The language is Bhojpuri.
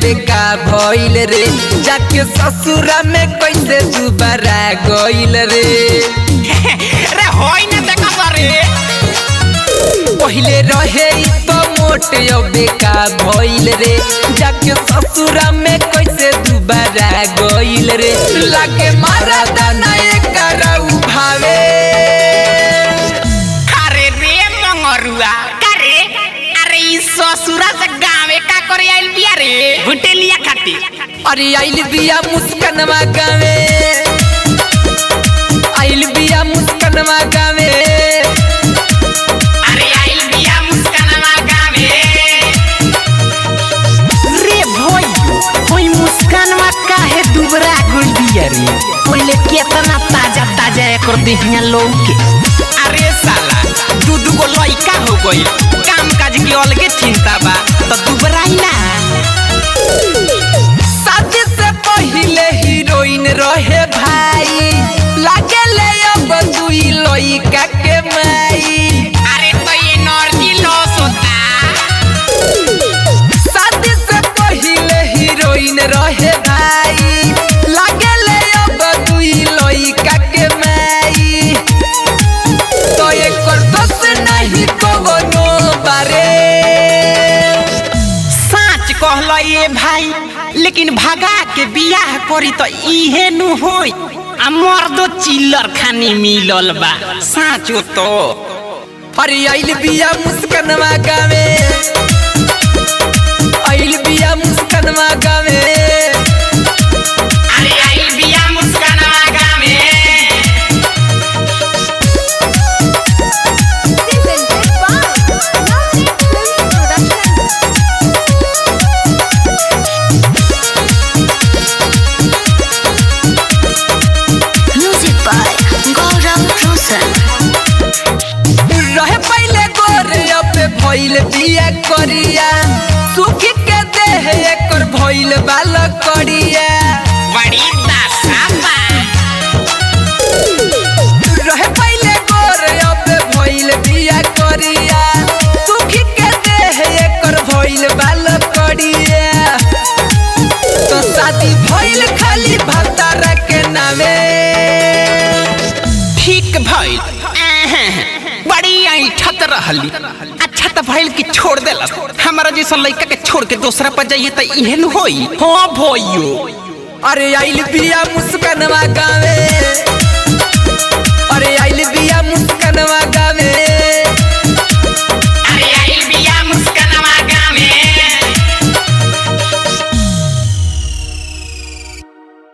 बेका भइल रे जाके ससुरा में कैसे दुबारा गइल रे रे होई ना देखा रे पहिले रहे तो मोटे बेका भइल रे जाके ससुरा में कैसे दुबारा गइल रे लागे मारा दाना एकराउ भावे अरे रे मंगरुआ करे अरे ई ससुरा से गावे का करे आइल बिया रे भुटेलिया खाती अरे आइल बिया मुस्कानवा गावे आइल बिया मुस्कानवा गावे अरे आइल बिया मुस्कानवा गावे रे भोई मुस्कानवा काहे दुबरा गइल बिया रे पहिले केतना ताजा ताजा एकर देहिया लौके अरे साला दू गो लइका हो गइल काम काज के अलगे चिंता बा त दुबराई ना शादी से पहिले हीरोइन रहे भाई लागे ले अब दुई लइका के माई अरे तो ये एनर्जी लॉस होता शादी से पहिले हीरोइन रहे भाई लागे ले अब दुई लइका के माई तो एकर दोष नहीं कोनो बारे सच कहला ये भाई लेकिन भगा के बियाह करी तो इहे नु होई आ मर्दो चिल्लर खानी मिलल बा साचो तो अरे आइल बिया मुस्कानवा गावे आइल बिया मुस्कानवा गावे अरे आइल बिया मुस्कानवा गावे रहे पहले गोरे अब भइल बिया करिया सुखी के देह एकर भइल बाल करिया बड़ी दासाबा रहे पहले गोरे अब भइल बिया करिया सुखी के देह एकर भइल बाल करिया तो शादी भइल खाली भतारा के नामे ठीक भइल बड़ी ऐठत रहली अच्छा त भइल कि छोड़ देला हमारा जैसा लइका के छोड़ के दूसरा पर जाइए त इहे न होई हां भइयो अरे आइल बिया मुस्कानवा गावे